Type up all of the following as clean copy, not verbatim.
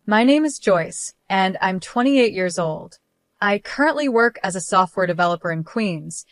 My name is Joyce, and I'm 28 years old. I currently work as a software developer in Queens,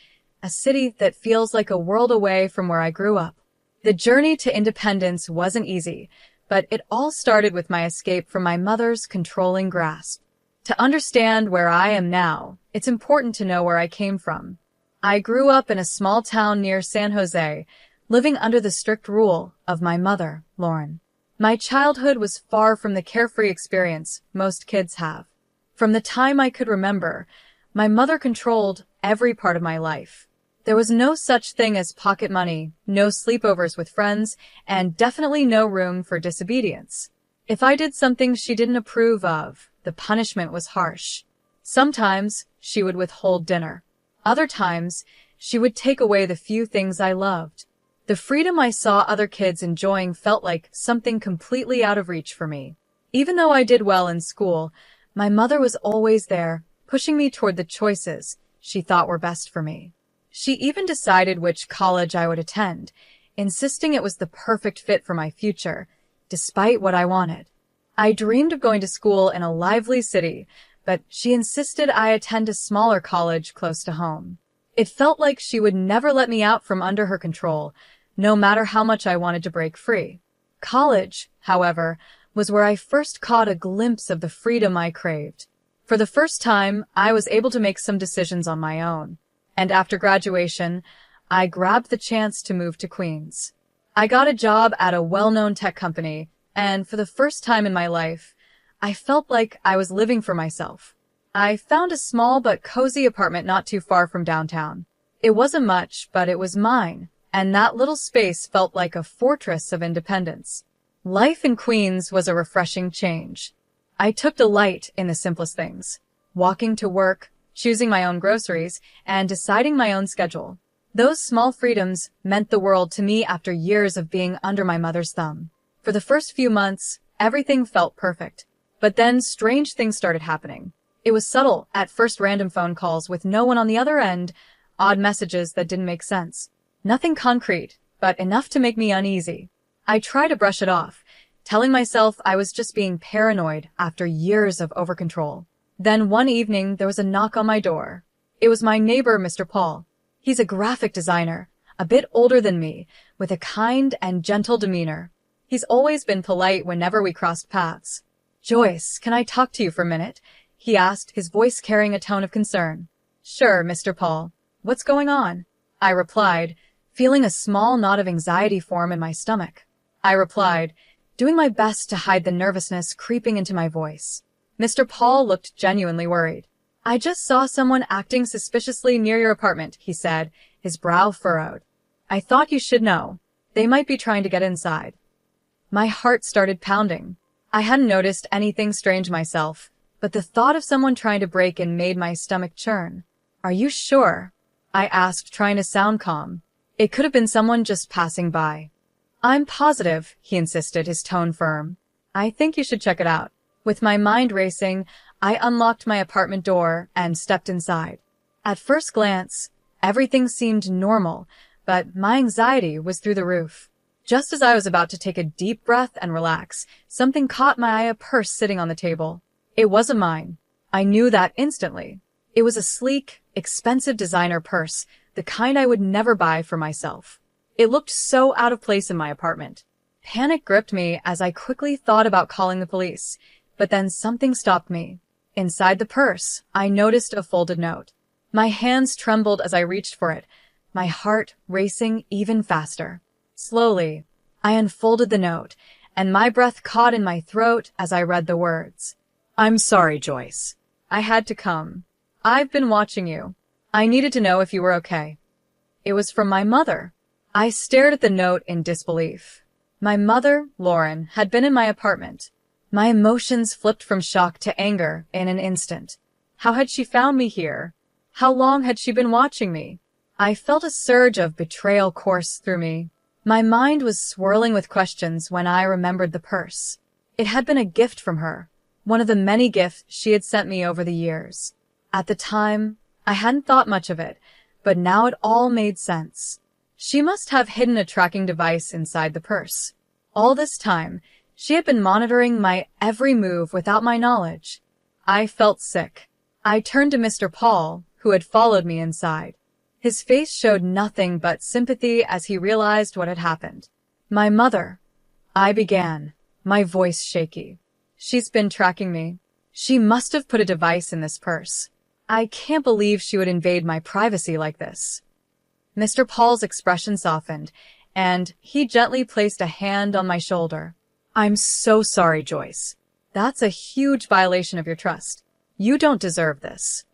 a city that feels like a world away from where I grew up. The journey to independence wasn't easy, but it all started with my escape from my mother's controlling grasp. To understand where I am now, it's important to know where I came from. I grew up in a small town near San Jose, living under the strict rule of my mother, Lauren. My childhood was far from the carefree experience most kids have. From the time I could remember, my mother controlled every part of my life. There was no such thing as pocket money, no sleepovers with friends, and definitely no room for disobedience. If I did something she didn't approve of, the punishment was harsh. Sometimes she would withhold dinner. Other times, she would take away the few things I loved. The freedom I saw other kids enjoying felt like something completely out of reach for me. Even though I did well in school, my mother was always there, pushing me toward the choices she thought were best for me. She even decided which college I would attend, insisting it was the perfect fit for my future, despite what I wanted. I dreamed of going to school in a lively city, but she insisted I attend a smaller college close to home. It felt like she would never let me out from under her control, no matter how much I wanted to break free. College, however, was where I first caught a glimpse of the freedom I craved. For the first time, I was able to make some decisions on my own. And after graduation, I grabbed the chance to move to Queens. I got a job at a well-known tech company, and for the first time in my life, I felt like I was living for myself. I found a small but cozy apartment not too far from downtown. It wasn't much, but it was mine, and that little space felt like a fortress of independence. Life in Queens was a refreshing change. I took delight in the simplest things: walking to work, choosing my own groceries, and deciding my own schedule. Those small freedoms meant the world to me after years of being under my mother's thumb. For the first few months, everything felt perfect. But then strange things started happening. It was subtle, at first random phone calls with no one on the other end, odd messages that didn't make sense. Nothing concrete, but enough to make me uneasy. I tried to brush it off, telling myself I was just being paranoid after years of overcontrol. Then one evening, there was a knock on my door. It was my neighbor, Mr. Paul. He's a graphic designer, a bit older than me, with a kind and gentle demeanor. He's always been polite whenever we crossed paths. "Joyce, can I talk to you for a minute?" he asked, his voice carrying a tone of concern. "Sure, Mr. Paul. What's going on?" I replied, feeling a small knot of anxiety form in my stomach. Doing my best to hide the nervousness creeping into my voice. Mr. Paul looked genuinely worried. "I just saw someone acting suspiciously near your apartment," he said, his brow furrowed. "I thought you should know. They might be trying to get inside." My heart started pounding. I hadn't noticed anything strange myself, but the thought of someone trying to break in made my stomach churn. "Are you sure?" I asked, trying to sound calm. "It could have been someone just passing by." "I'm positive," he insisted, his tone firm. "I think you should check it out." With my mind racing, I unlocked my apartment door and stepped inside. At first glance, everything seemed normal, but my anxiety was through the roof. Just as I was about to take a deep breath and relax, something caught my eye: a purse sitting on the table. It wasn't mine. I knew that instantly. It was a sleek, expensive designer purse, the kind I would never buy for myself. It looked so out of place in my apartment. Panic gripped me as I quickly thought about calling the police, but then something stopped me. Inside the purse, I noticed a folded note. My hands trembled as I reached for it, my heart racing even faster. Slowly, I unfolded the note, and my breath caught in my throat as I read the words. "I'm sorry, Joyce. I had to come. I've been watching you. I needed to know if you were okay." It was from my mother. I stared at the note in disbelief. My mother, Lauren, had been in my apartment. My emotions flipped from shock to anger in an instant. How had she found me here? How long had she been watching me? I felt a surge of betrayal course through me. My mind was swirling with questions when I remembered the purse. It had been a gift from her, one of the many gifts she had sent me over the years. At the time, I hadn't thought much of it, but now it all made sense. She must have hidden a tracking device inside the purse. All this time, She had been monitoring my every move without my knowledge. I felt sick. I turned to Mr. Paul, who had followed me inside. His face showed nothing but sympathy as he realized what had happened. My mother, I began, my voice shaky. She's been tracking me. She must have put a device in this purse. I can't believe she would invade my privacy like this. Mr. Paul's expression softened, and he gently placed a hand on my shoulder. I'm so sorry, Joyce. That's a huge violation of your trust. You don't deserve this.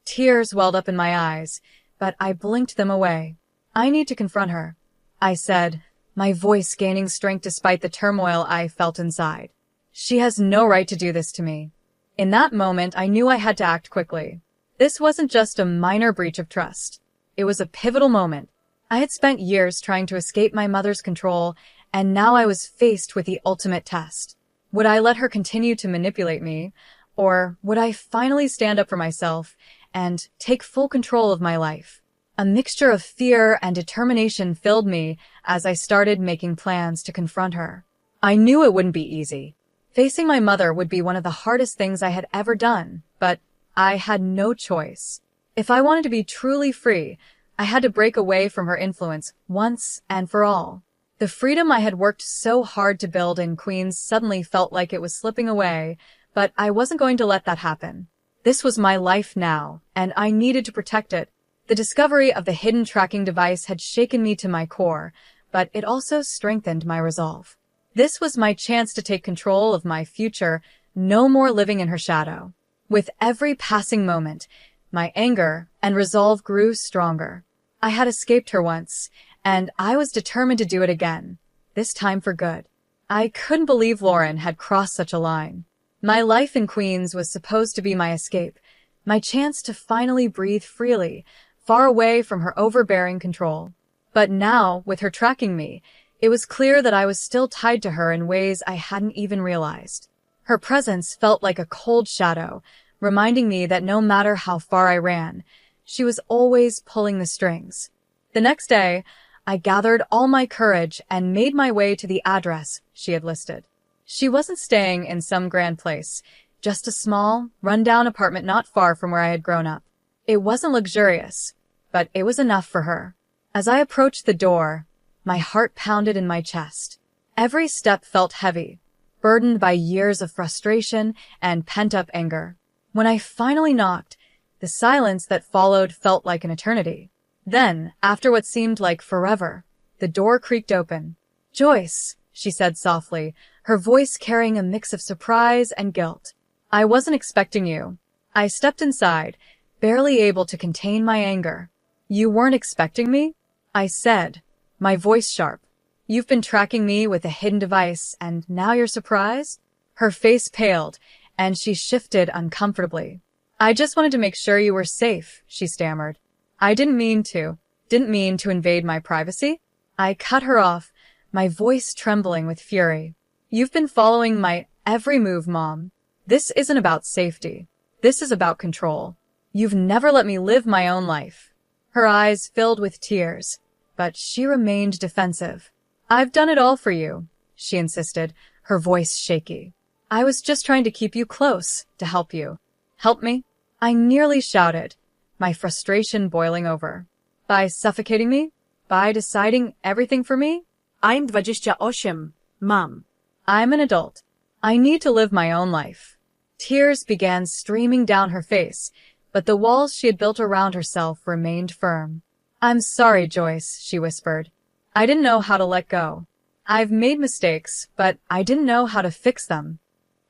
Tears welled up in my eyes, but I blinked them away. I need to confront her, I said, my voice gaining strength despite the turmoil I felt inside. She has no right to do this to me. In that moment, I knew I had to act quickly. This wasn't just a minor breach of trust. It was a pivotal moment. I had spent years trying to escape my mother's control, and now I was faced with the ultimate test. Would I let her continue to manipulate me, or would I finally stand up for myself and take full control of my life? A mixture of fear and determination filled me as I started making plans to confront her. I knew it wouldn't be easy. Facing my mother would be one of the hardest things I had ever done, but I had no choice. If I wanted to be truly free, I had to break away from her influence once and for all. The freedom I had worked so hard to build in Queens suddenly felt like it was slipping away, but I wasn't going to let that happen. This was my life now, and I needed to protect it. The discovery of the hidden tracking device had shaken me to my core, but it also strengthened my resolve. This was my chance to take control of my future, no more living in her shadow. With every passing moment, my anger and resolve grew stronger. I had escaped her once, and I was determined to do it again, this time for good. I couldn't believe Lauren had crossed such a line. My life in Queens was supposed to be my escape, my chance to finally breathe freely, far away from her overbearing control. But now, with her tracking me, it was clear that I was still tied to her in ways I hadn't even realized. Her presence felt like a cold shadow, reminding me that no matter how far I ran, she was always pulling the strings. The next day, I gathered all my courage and made my way to the address she had listed. She wasn't staying in some grand place, just a small, run-down apartment not far from where I had grown up. It wasn't luxurious, but it was enough for her. As I approached the door, my heart pounded in my chest. Every step felt heavy, burdened by years of frustration and pent-up anger. When I finally knocked, the silence that followed felt like an eternity. Then, after what seemed like forever, the door creaked open. "Joyce," she said softly, her voice carrying a mix of surprise and guilt. "I wasn't expecting you." I stepped inside, barely able to contain my anger. "You weren't expecting me?" I said, my voice sharp. "You've been tracking me with a hidden device, and now you're surprised?" Her face paled, and she shifted uncomfortably. "I just wanted to make sure you were safe," she stammered. "I didn't mean to invade my privacy." I cut her off, my voice trembling with fury. "You've been following my every move, Mom. This isn't about safety. This is about control. You've never let me live my own life." Her eyes filled with tears, but she remained defensive. "I've done it all for you," she insisted, her voice shaky. "I was just trying to keep you close, to help you." "Help me?" I nearly shouted, my frustration boiling over. "By suffocating me? By deciding everything for me?" I'm 28, Mom. "I'm an adult. I need to live my own life." Tears began streaming down her face, but the walls she had built around herself remained firm. "I'm sorry, Joyce," she whispered. "I didn't know how to let go. I've made mistakes, but I didn't know how to fix them."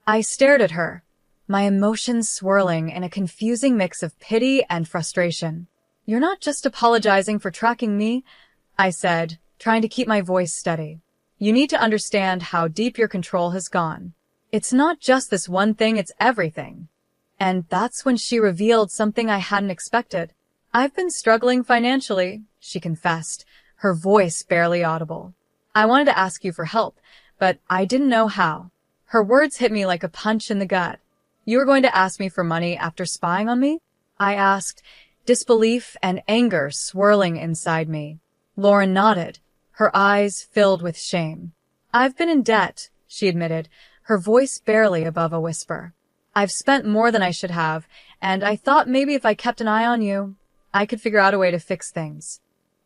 I stared at her, my emotions swirling in a confusing mix of pity and frustration. "You're not just apologizing for tracking me," I said, trying to keep my voice steady. "You need to understand how deep your control has gone. It's not just this one thing, it's everything." And that's when she revealed something I hadn't expected. "I've been struggling financially," she confessed, her voice barely audible. "I wanted to ask you for help, but I didn't know how." Her words hit me like a punch in the gut. "You were going to ask me for money after spying on me?" I asked, disbelief and anger swirling inside me. Lauren nodded, her eyes filled with shame. "I've been in debt," she admitted, her voice barely above a whisper. I've spent more than I should have, and I thought maybe if I kept an eye on you, I could figure out a way to fix things.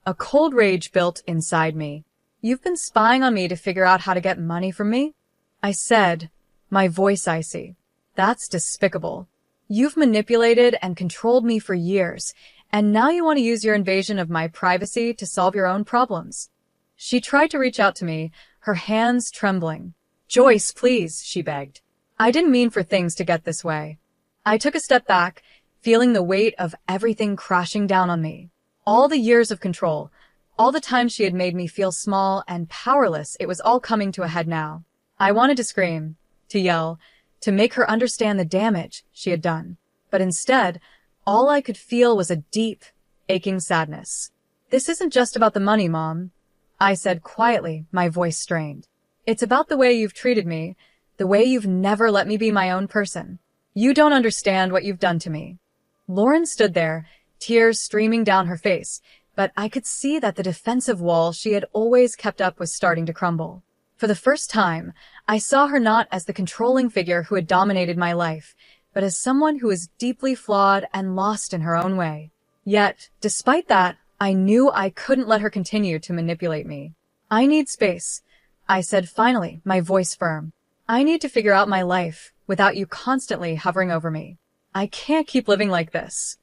A cold rage built inside me. You've been spying on me to figure out how to get money from me? I said, my voice icy. That's despicable. You've manipulated and controlled me for years, and now you want to use your invasion of my privacy to solve your own problems. She tried to reach out to me, her hands trembling. Joyce, please, she begged. I didn't mean for things to get this way. I took a step back, feeling the weight of everything crashing down on me. All the years of control, all the time she had made me feel small and powerless, it was all coming to a head now. I wanted to scream, to yell, to make her understand the damage she had done. But instead, all I could feel was a deep, aching sadness. This isn't just about the money, Mom, I said quietly, my voice strained. It's about the way you've treated me, the way you've never let me be my own person. You don't understand what you've done to me. Lauren stood there, tears streaming down her face, but I could see that the defensive wall she had always kept up was starting to crumble. For the first time, I saw her not as the controlling figure who had dominated my life, but as someone who was deeply flawed and lost in her own way. Yet, despite that, I knew I couldn't let her continue to manipulate me. I need space, I said finally, my voice firm. I need to figure out my life without you constantly hovering over me. I can't keep living like this.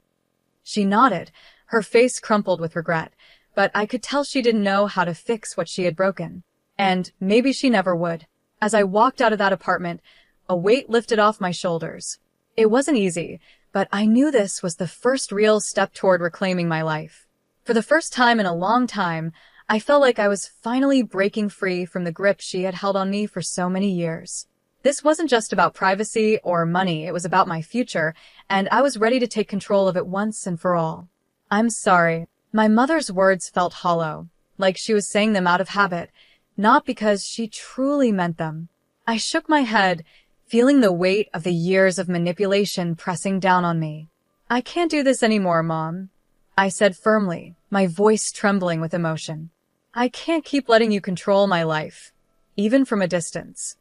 She nodded, her face crumpled with regret, but I could tell she didn't know how to fix what she had broken. And maybe she never would. As I walked out of that apartment, a weight lifted off my shoulders. It wasn't easy, but I knew this was the first real step toward reclaiming my life. For the first time in a long time, I felt like I was finally breaking free from the grip she had held on me for so many years. This wasn't just about privacy or money, it was about my future, and I was ready to take control of it once and for all. I'm sorry. My mother's words felt hollow, like she was saying them out of habit, not because she truly meant them. I shook my head, feeling the weight of the years of manipulation pressing down on me. I can't do this anymore, Mom, I said firmly, my voice trembling with emotion. I can't keep letting you control my life, even from a distance.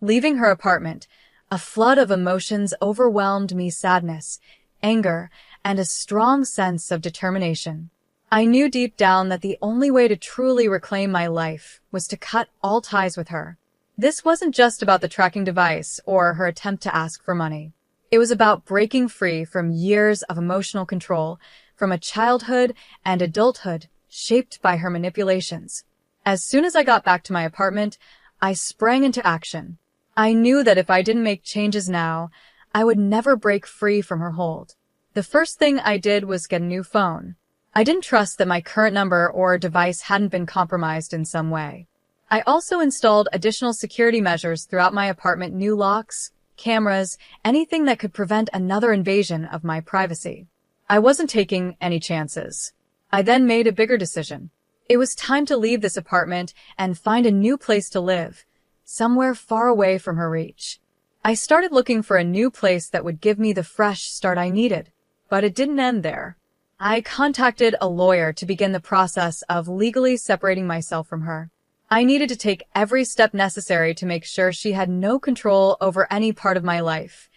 Leaving her apartment, a flood of emotions overwhelmed me: sadness, anger, and a strong sense of determination. I knew deep down that the only way to truly reclaim my life was to cut all ties with her. This wasn't just about the tracking device or her attempt to ask for money. It was about breaking free from years of emotional control, from a childhood and adulthood shaped by her manipulations. As soon as I got back to my apartment, I sprang into action. I knew that if I didn't make changes now, I would never break free from her hold. The first thing I did was get a new phone. I didn't trust that my current number or device hadn't been compromised in some way. I also installed additional security measures throughout my apartment: new locks, cameras, anything that could prevent another invasion of my privacy. I wasn't taking any chances. I then made a bigger decision. It was time to leave this apartment and find a new place to live, somewhere far away from her reach. I started looking for a new place that would give me the fresh start I needed, but it didn't end there. I contacted a lawyer to begin the process of legally separating myself from her. I needed to take every step necessary to make sure she had no control over any part of my life,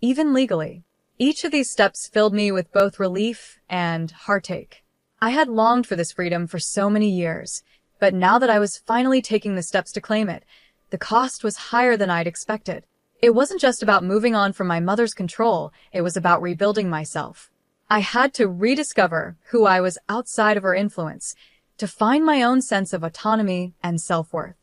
even legally. Each of these steps filled me with both relief and heartache. I had longed for this freedom for so many years, but now that I was finally taking the steps to claim it, the cost was higher than I'd expected. It wasn't just about moving on from my mother's control, it was about rebuilding myself. I had to rediscover who I was outside of her influence, to find my own sense of autonomy and self-worth.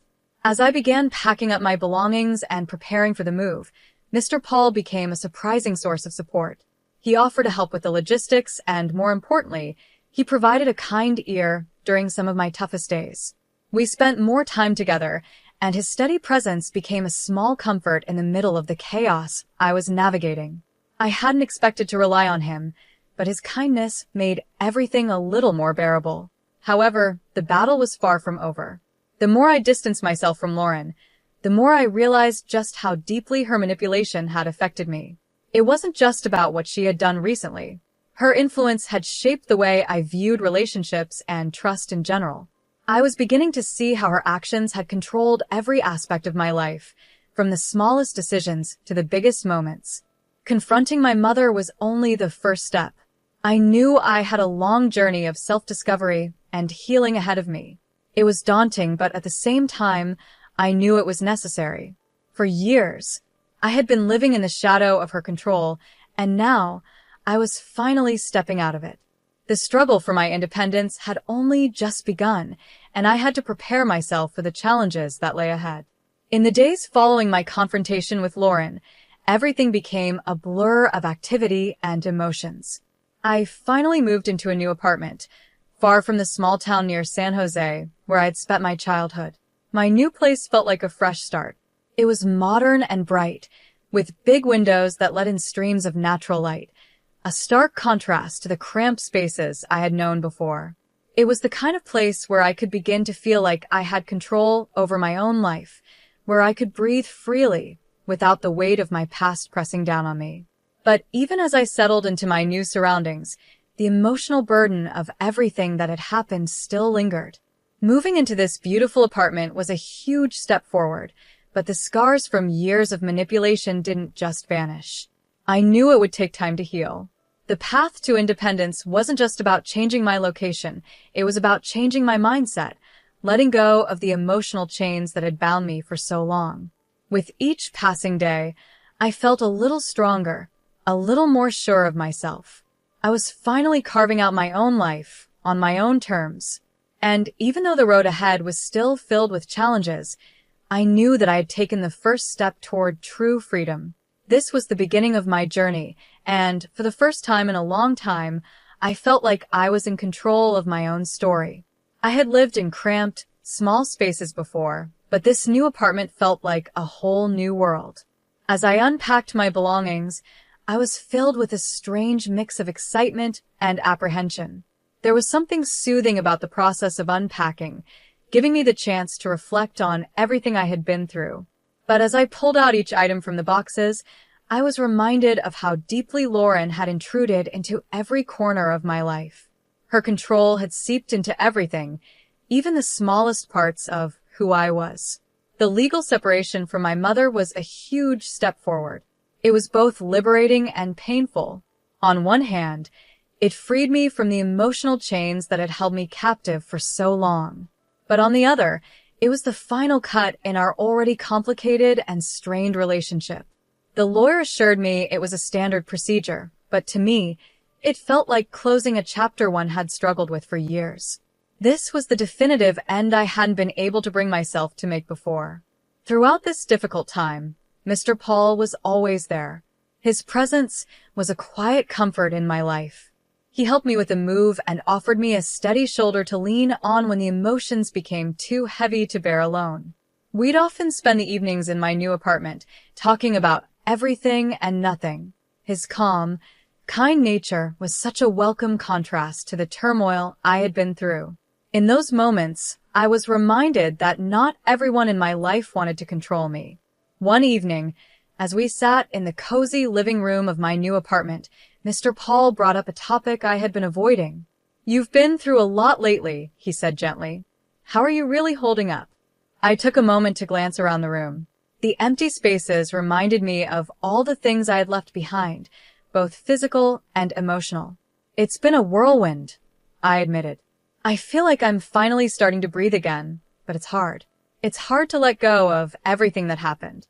As I began packing up my belongings and preparing for the move, Mr. Paul became a surprising source of support. He offered to help with the logistics and, more importantly, he provided a kind ear during some of my toughest days. We spent more time together, and his steady presence became a small comfort in the middle of the chaos I was navigating. I hadn't expected to rely on him, but his kindness made everything a little more bearable. However, the battle was far from over. The more I distanced myself from Lauren, the more I realized just how deeply her manipulation had affected me. It wasn't just about what she had done recently. Her influence had shaped the way I viewed relationships and trust in general. I was beginning to see how her actions had controlled every aspect of my life, from the smallest decisions to the biggest moments. Confronting my mother was only the first step. I knew I had a long journey of self-discovery and healing ahead of me. It was daunting, but at the same time, I knew it was necessary. For years, I had been living in the shadow of her control, and now I was finally stepping out of it. The struggle for my independence had only just begun, and I had to prepare myself for the challenges that lay ahead. In the days following my confrontation with Lauren, everything became a blur of activity and emotions. I finally moved into a new apartment, far from the small town near San Jose, where I'd spent my childhood. My new place felt like a fresh start. It was modern and bright, with big windows that let in streams of natural light, a stark contrast to the cramped spaces I had known before. It was the kind of place where I could begin to feel like I had control over my own life, where I could breathe freely without the weight of my past pressing down on me. But even as I settled into my new surroundings, the emotional burden of everything that had happened still lingered. Moving into this beautiful apartment was a huge step forward, but the scars from years of manipulation didn't just vanish. I knew it would take time to heal. The path to independence wasn't just about changing my location, it was about changing my mindset, letting go of the emotional chains that had bound me for so long. With each passing day, I felt a little stronger, a little more sure of myself. I was finally carving out my own life, on my own terms. And even though the road ahead was still filled with challenges, I knew that I had taken the first step toward true freedom. This was the beginning of my journey, and for the first time in a long time, I felt like I was in control of my own story. I had lived in cramped, small spaces before, but this new apartment felt like a whole new world. As I unpacked my belongings, I was filled with a strange mix of excitement and apprehension. There was something soothing about the process of unpacking, giving me the chance to reflect on everything I had been through. But as I pulled out each item from the boxes, I was reminded of how deeply Lauren had intruded into every corner of my life. Her control had seeped into everything, even the smallest parts of who I was. The legal separation from my mother was a huge step forward. It was both liberating and painful. On one hand, it freed me from the emotional chains that had held me captive for so long. But on the other, it was the final cut in our already complicated and strained relationship. The lawyer assured me it was a standard procedure, but to me, it felt like closing a chapter one had struggled with for years. This was the definitive end I hadn't been able to bring myself to make before. Throughout this difficult time, Mr. Paul was always there. His presence was a quiet comfort in my life. He helped me with the move and offered me a steady shoulder to lean on when the emotions became too heavy to bear alone. We'd often spend the evenings in my new apartment, talking about everything and nothing. His calm, kind nature was such a welcome contrast to the turmoil I had been through. In those moments, I was reminded that not everyone in my life wanted to control me. One evening, as we sat in the cozy living room of my new apartment, Mr. Paul brought up a topic I had been avoiding. "You've been through a lot lately," he said gently. "How are you really holding up?" I took a moment to glance around the room. The empty spaces reminded me of all the things I had left behind, both physical and emotional. "It's been a whirlwind," I admitted. "I feel like I'm finally starting to breathe again, but it's hard. It's hard to let go of everything that happened."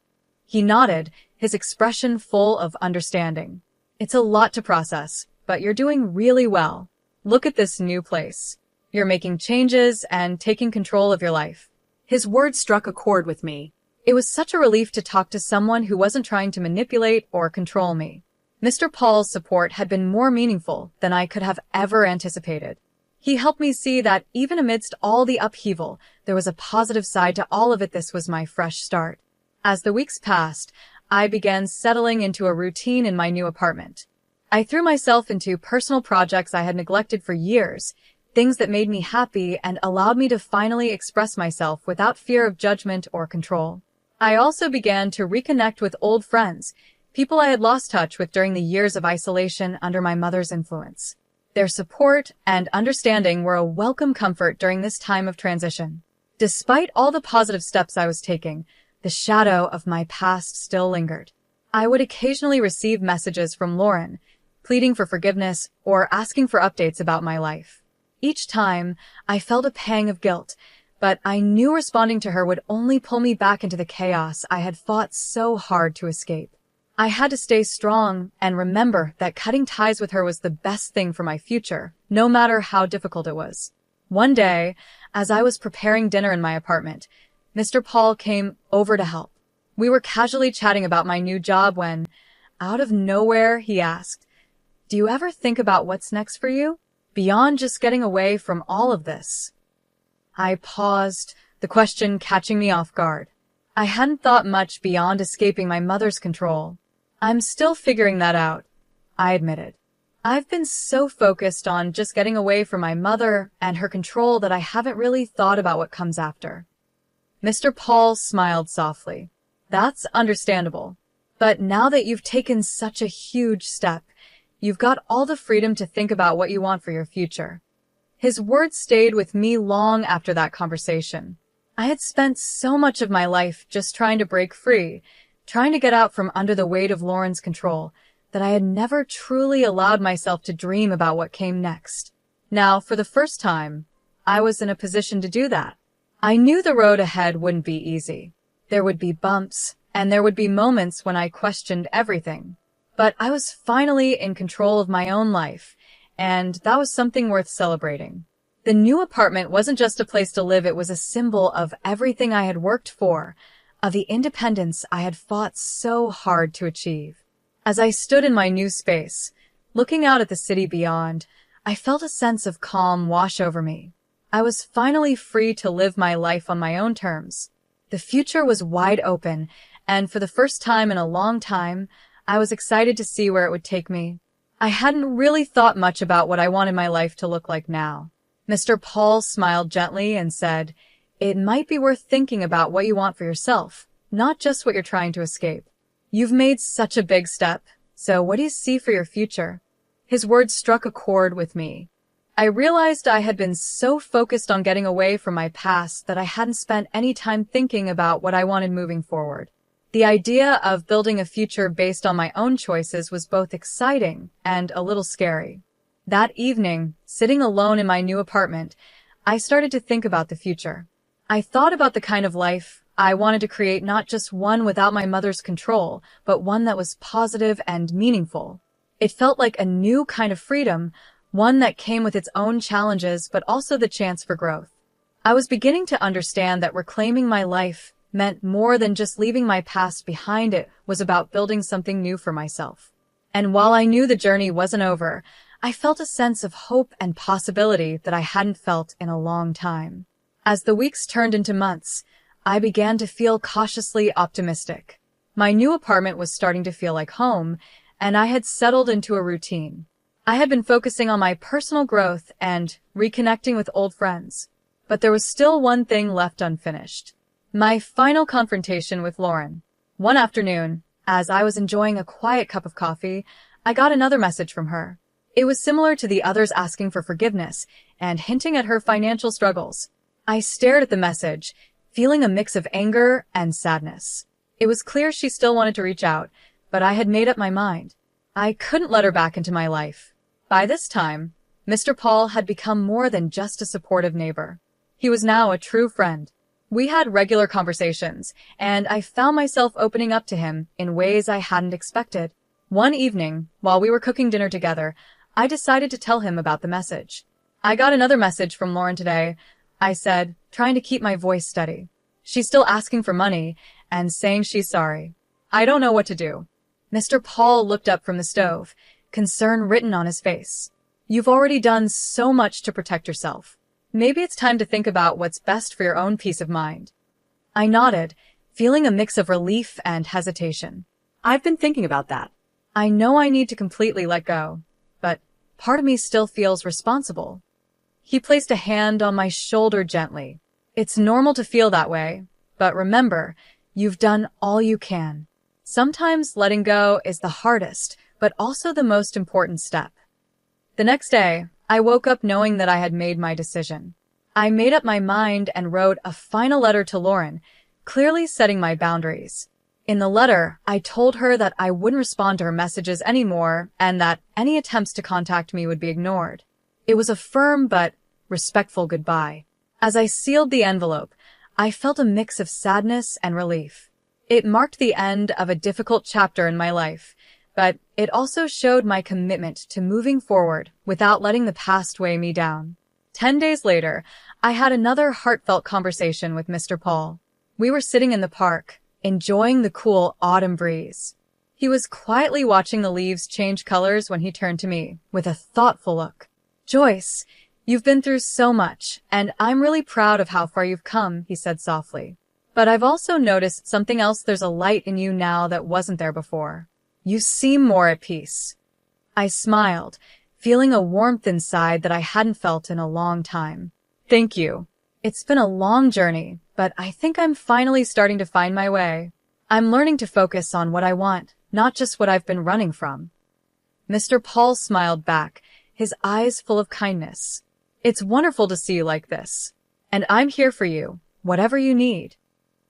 He nodded, his expression full of understanding. "It's a lot to process, but you're doing really well. Look at this new place. You're making changes and taking control of your life." His words struck a chord with me. It was such a relief to talk to someone who wasn't trying to manipulate or control me. Mr. Paul's support had been more meaningful than I could have ever anticipated. He helped me see that even amidst all the upheaval, there was a positive side to all of it. This was my fresh start. As the weeks passed, I began settling into a routine in my new apartment. I threw myself into personal projects I had neglected for years, things that made me happy and allowed me to finally express myself without fear of judgment or control. I also began to reconnect with old friends, people I had lost touch with during the years of isolation under my mother's influence. Their support and understanding were a welcome comfort during this time of transition. Despite all the positive steps I was taking, the shadow of my past still lingered. I would occasionally receive messages from Lauren, pleading for forgiveness or asking for updates about my life. Each time, I felt a pang of guilt, but I knew responding to her would only pull me back into the chaos I had fought so hard to escape. I had to stay strong and remember that cutting ties with her was the best thing for my future, no matter how difficult it was. One day, as I was preparing dinner in my apartment, Mr. Paul came over to help. We were casually chatting about my new job when, out of nowhere, he asked, "Do you ever think about what's next for you? Beyond just getting away from all of this?" I paused, the question catching me off guard. I hadn't thought much beyond escaping my mother's control. "I'm still figuring that out," I admitted. "I've been so focused on just getting away from my mother and her control that I haven't really thought about what comes after." Mr. Paul smiled softly. "That's understandable. But now that you've taken such a huge step, you've got all the freedom to think about what you want for your future." His words stayed with me long after that conversation. I had spent so much of my life just trying to break free, trying to get out from under the weight of Lauren's control, that I had never truly allowed myself to dream about what came next. Now, for the first time, I was in a position to do that. I knew the road ahead wouldn't be easy. There would be bumps, and there would be moments when I questioned everything. But I was finally in control of my own life, and that was something worth celebrating. The new apartment wasn't just a place to live, it was a symbol of everything I had worked for, of the independence I had fought so hard to achieve. As I stood in my new space, looking out at the city beyond, I felt a sense of calm wash over me. I was finally free to live my life on my own terms. The future was wide open, and for the first time in a long time, I was excited to see where it would take me. I hadn't really thought much about what I wanted my life to look like now. Mr. Paul smiled gently and said, "It might be worth thinking about what you want for yourself, not just what you're trying to escape. You've made such a big step, so what do you see for your future?" His words struck a chord with me. I realized I had been so focused on getting away from my past that I hadn't spent any time thinking about what I wanted moving forward. The idea of building a future based on my own choices was both exciting and a little scary. That evening, sitting alone in my new apartment, I started to think about the future. I thought about the kind of life I wanted to create, not just one without my mother's control, but one that was positive and meaningful. It felt like a new kind of freedom, one that came with its own challenges, but also the chance for growth. I was beginning to understand that reclaiming my life meant more than just leaving my past behind. It was about building something new for myself. And while I knew the journey wasn't over, I felt a sense of hope and possibility that I hadn't felt in a long time. As the weeks turned into months, I began to feel cautiously optimistic. My new apartment was starting to feel like home, and I had settled into a routine. I had been focusing on my personal growth and reconnecting with old friends. But there was still one thing left unfinished. My final confrontation with Lauren. One afternoon, as I was enjoying a quiet cup of coffee, I got another message from her. It was similar to the others, asking for forgiveness and hinting at her financial struggles. I stared at the message, feeling a mix of anger and sadness. It was clear she still wanted to reach out, but I had made up my mind. I couldn't let her back into my life. By this time, Mr. Paul had become more than just a supportive neighbor. He was now a true friend. We had regular conversations, and I found myself opening up to him in ways I hadn't expected. One evening, while we were cooking dinner together, I decided to tell him about the message. "I got another message from Lauren today," I said, trying to keep my voice steady. "She's still asking for money and saying she's sorry. I don't know what to do." Mr. Paul looked up from the stove, concern written on his face. "You've already done so much to protect yourself. Maybe it's time to think about what's best for your own peace of mind." I nodded, feeling a mix of relief and hesitation. I've been thinking about that. I know I need to completely let go, but part of me still feels responsible. He placed a hand on my shoulder gently. "It's normal to feel that way, but remember, you've done all you can. Sometimes letting go is the hardest, but also the most important step." The next day, I woke up knowing that I had made my decision. I made up my mind and wrote a final letter to Lauren, clearly setting my boundaries. In the letter, I told her that I wouldn't respond to her messages anymore and that any attempts to contact me would be ignored. It was a firm but respectful goodbye. As I sealed the envelope, I felt a mix of sadness and relief. It marked the end of a difficult chapter in my life, but it also showed my commitment to moving forward without letting the past weigh me down. 10 days later, I had another heartfelt conversation with Mr. Paul. We were sitting in the park, enjoying the cool autumn breeze. He was quietly watching the leaves change colors when he turned to me with a thoughtful look. "Joyce, you've been through so much, and I'm really proud of how far you've come," he said softly. "But I've also noticed something else. There's a light in you now that wasn't there before. You seem more at peace." I smiled, feeling a warmth inside that I hadn't felt in a long time. "Thank you. It's been a long journey, but I think I'm finally starting to find my way. I'm learning to focus on what I want, not just what I've been running from." Mr. Paul smiled back, his eyes full of kindness. "It's wonderful to see you like this. And I'm here for you, whatever you need."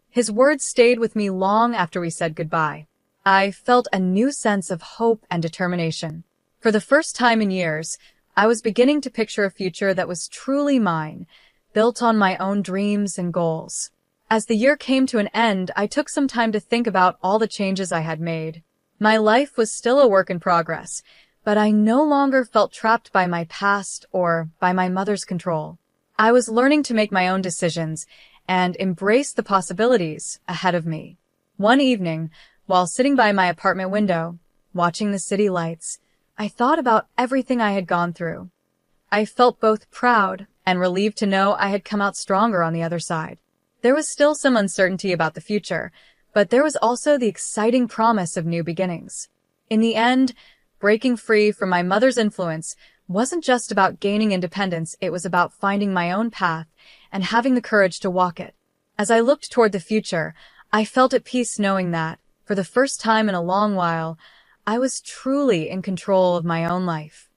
His words stayed with me long after we said goodbye. I felt a new sense of hope and determination. For the first time in years, I was beginning to picture a future that was truly mine, built on my own dreams and goals. As the year came to an end, I took some time to think about all the changes I had made. My life was still a work in progress, but I no longer felt trapped by my past or by my mother's control. I was learning to make my own decisions and embrace the possibilities ahead of me. One evening, while sitting by my apartment window, watching the city lights, I thought about everything I had gone through. I felt both proud and relieved to know I had come out stronger on the other side. There was still some uncertainty about the future, but there was also the exciting promise of new beginnings. In the end, breaking free from my mother's influence wasn't just about gaining independence, it was about finding my own path and having the courage to walk it. As I looked toward the future, I felt at peace knowing that, for the first time in a long while, I was truly in control of my own life.